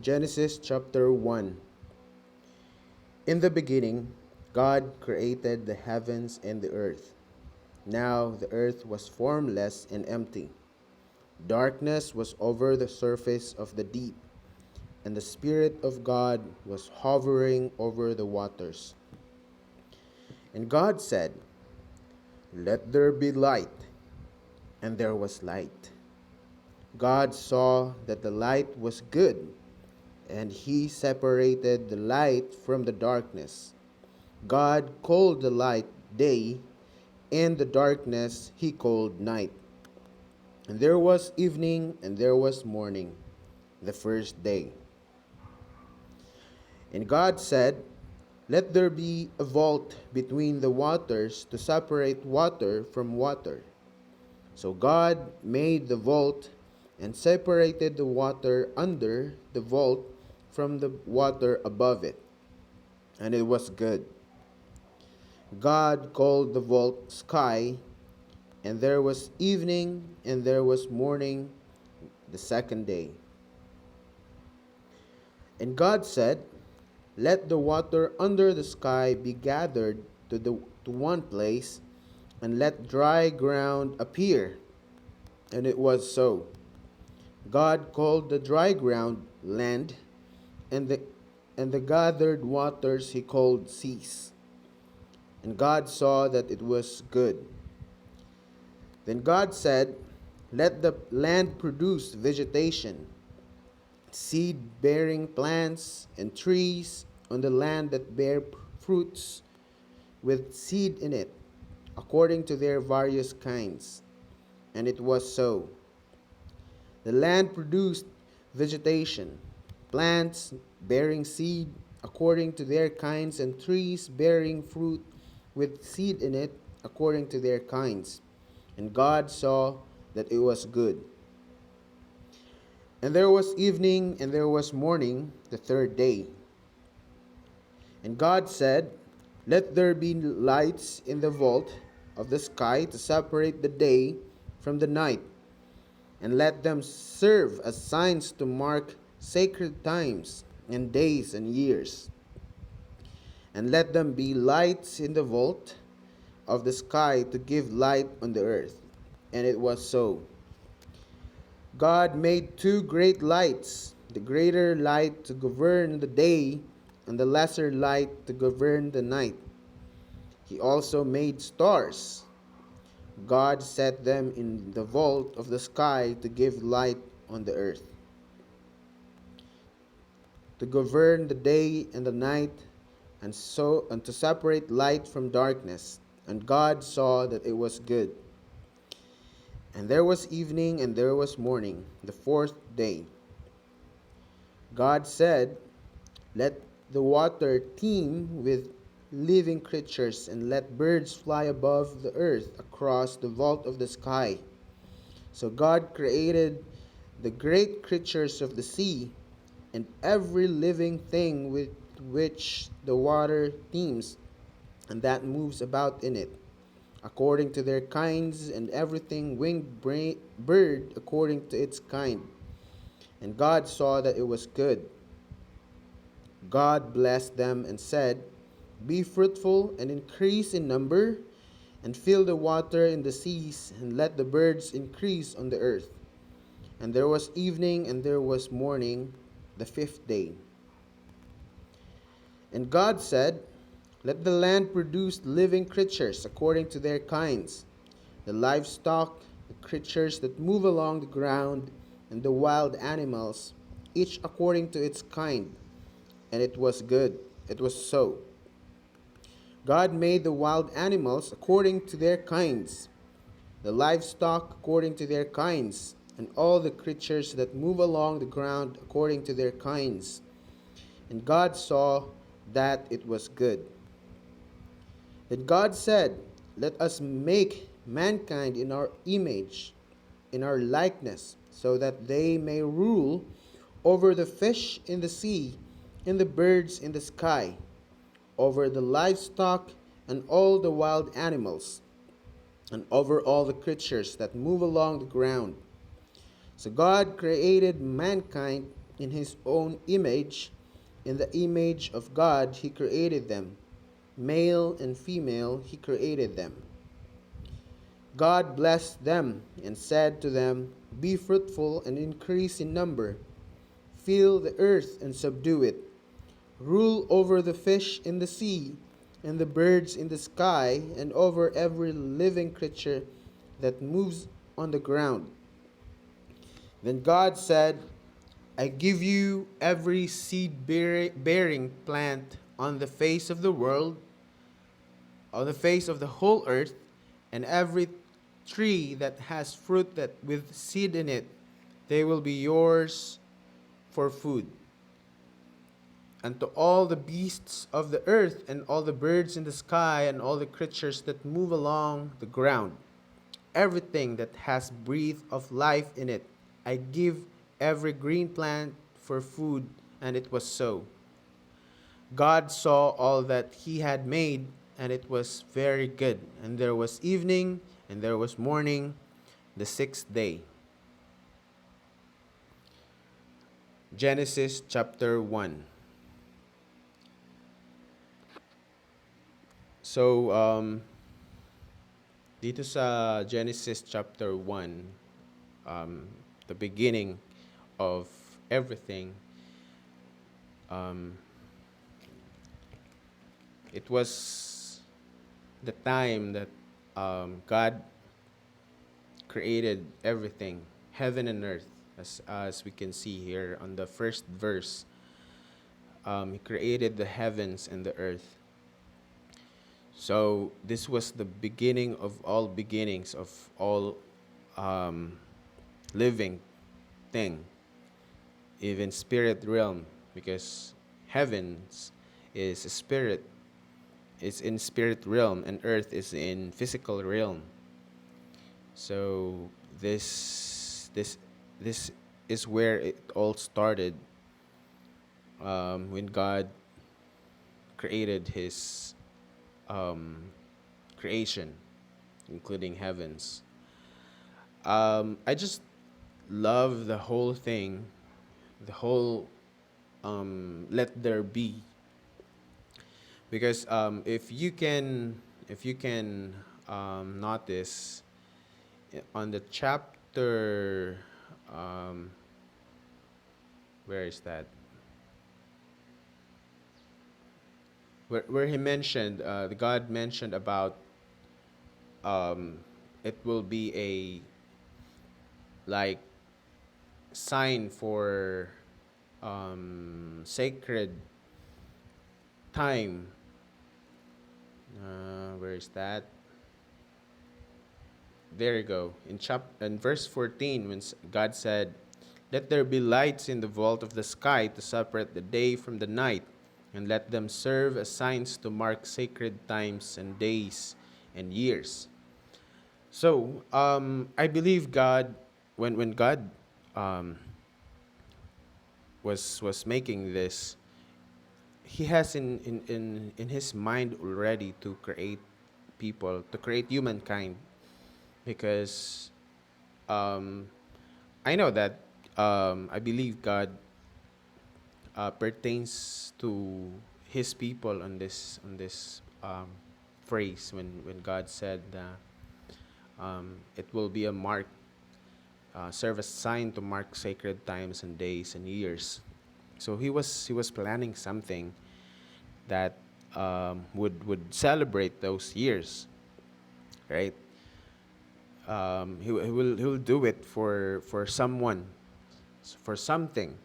Genesis chapter 1. In the beginning, God created the heavens and the earth. Now the earth was formless and empty. Darkness was over the surface of the deep, and the Spirit of God was hovering over the waters. And God said, "Let there be light," and there was light. God saw that the light was good, and He separated the light from the darkness. God called the light day, and the darkness He called night. And there was evening, and there was morning, the first day. And God said, "Let there be a vault between the waters to separate water from water." So God made the vault and separated the water under the vault from the water above it. And it was good. God called the vault sky, and there was evening and there was morning, the second day. And God said, "Let the water under the sky be gathered to one place, and let dry ground appear." And it was so. God called the dry ground land, and the gathered waters He called seas. And God saw that it was good. Then God said, "Let the land produce vegetation, seed-bearing plants, and trees on the land that bear fruits with seed in it, according to their various kinds." And it was so. The land produced vegetation, plants bearing seed according to their kinds, and trees bearing fruit with seed in it according to their kinds. And God saw that it was good. And there was evening and there was morning, the third day. And God said, "Let there be lights in the vault of the sky to separate the day from the night, and let them serve as signs to mark sacred times and days and years. And let them be lights in the vault of the sky to give light on the earth." And it was so. God made two great lights, the greater light to govern the day, and the lesser light to govern the night. He also made stars. God set them in the vault of the sky to give light on the earth, to govern the day and the night, and to separate light from darkness. And God saw that it was good. And there was evening and there was morning, the fourth day. God said, "Let the water teem with living creatures, and let birds fly above the earth across the vault of the sky." So God created the great creatures of the sea, and every living thing with which the water teems, and that moves about in it, according to their kinds, and everything winged bird according to its kind. And God saw that it was good. God blessed them and said, "Be fruitful and increase in number, and fill the water in the seas, and let the birds increase on the earth." And there was evening and there was morning, the fifth day. And God said, "Let the land produce living creatures according to their kinds, the livestock, the creatures that move along the ground, and the wild animals, each according to its kind." And it was good. It was so. God made the wild animals according to their kinds, the livestock according to their kinds, and all the creatures that move along the ground according to their kinds. And God saw that it was good. Then God said, "Let us make mankind in our image, in our likeness, so that they may rule over the fish in the sea, and the birds in the sky, over the livestock and all the wild animals, and over all the creatures that move along the ground." So God created mankind In his own image, in the image of God, he created them. Male and female, he created them. God blessed them and said to them, "Be fruitful and increase in number. Fill the earth and subdue it. Rule over the fish in the sea and the birds in the sky and over every living creature that moves on the ground." Then God said, "I give you every seed bearing plant on the face of the world, on the face of the whole earth, and every tree that has fruit that with seed in it. They will be yours for food. And to all the beasts of the earth, and all the birds in the sky, and all the creatures that move along the ground, everything that has breath of life in it, I give every green plant for food." And it was so. God saw all that he had made, and it was very good. And there was evening, and there was morning, the sixth day. Genesis chapter 1. So, dito sa Genesis chapter 1, the beginning of everything, it was the time that God created everything, heaven and earth, as we can see here on the first verse. He created the heavens and the earth. So this was the beginning of all beginnings of all living thing, even spirit realm, because heavens is a spirit, is in spirit realm, and earth is in physical realm. So this is where it all started, when God created his creation, including heavens. I just love the whole thing, the whole let there be, because if you can notice on the chapter, where is that, where he mentioned, the God mentioned about, it will be a like sign for sacred time. Where is that? There you go. In verse 14, when God said, "Let there be lights in the vault of the sky to separate the day from the night, and let them serve as signs to mark sacred times and days and years." So I believe God, when God was making this, he has in his mind already to create people, to create humankind, because I know that, I believe God pertains to his people on this phrase, when God said, it will be a mark, serve as sign to mark sacred times and days and years. So he was planning something that would celebrate those years, right? He will do it for someone, for something.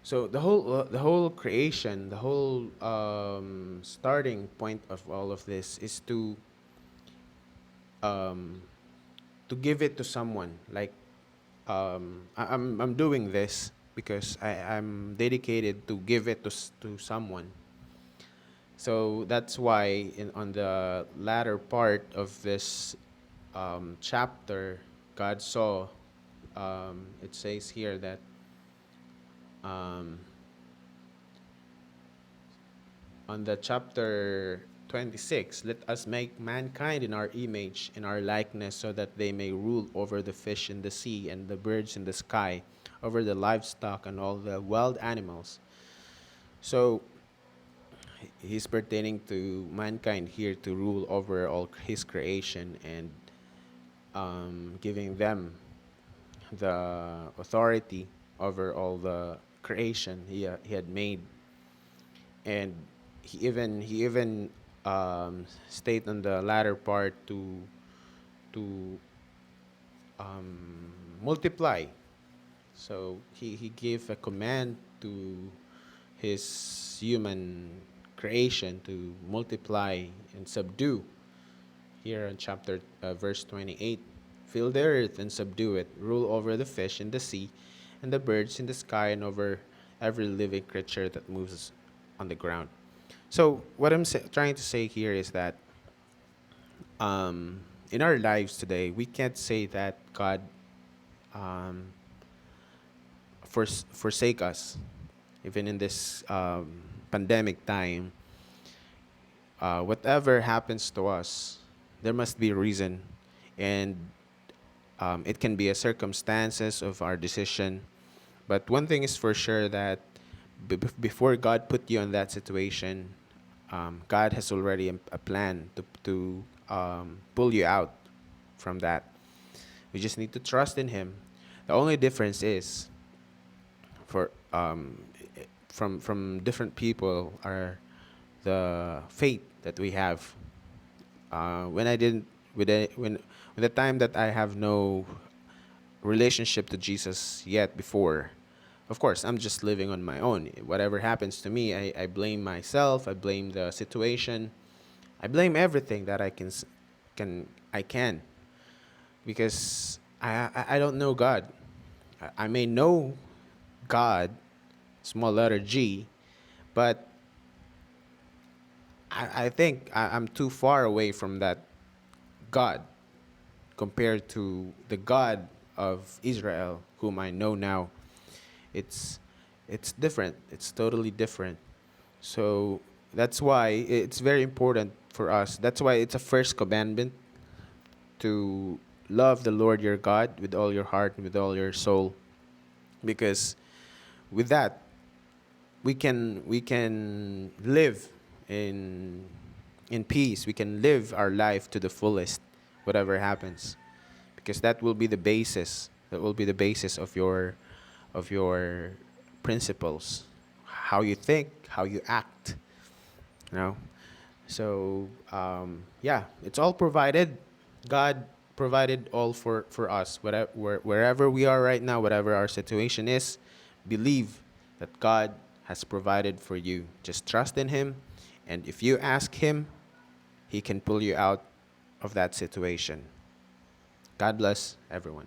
So the whole creation, the whole starting point of all of this is um, to give it to someone. Like, I'm doing this because I'm dedicated to give it to someone. So that's why on the latter part of this chapter, God saw. It says here that, on the chapter 26, let us make mankind in our image, in our likeness, so that they may rule over the fish in the sea and the birds in the sky, over the livestock and all the wild animals. So he's pertaining to mankind here to rule over all his creation and giving them the authority over all the creation he had made. And he even state on the latter part to multiply. So he gave a command to his human creation to multiply and subdue. Here in chapter verse 28, fill the earth and subdue it, rule over the fish in the sea and the birds in the sky and over every living creature that moves on the ground. So what I'm trying to say here is that in our lives today, we can't say that God um, forsake us, even in this pandemic time. Whatever happens to us, there must be a reason, and it can be a circumstances of our decision. But one thing is for sure that before God put you in that situation, God has already a plan to pull you out from that. We just need to trust in Him. The only difference is for from different people are the faith that we have. When I didn't when the time that I have no relationship to Jesus yet before, of course I'm just living on my own. Whatever happens to me, I blame myself. I blame the situation. I blame everything that I can because I don't know God. I may know God, small letter G, but I think I'm too far away from that God compared to the God of Israel, whom I know now. It's it's different. It's totally different. So that's why it's very important for us. That's why it's a first commandment to love the Lord your God with all your heart and with all your soul, because with that we can live in in peace. We can live our life to the fullest, whatever happens, because that will be the basis. That will be the basis of your principles, how you think, how you act. You know. So yeah, it's all provided. God provided all for us. Wherever we are right now, whatever our situation is, believe that God has provided for you. Just trust in Him, and if you ask Him, He can pull you out of that situation. God bless everyone.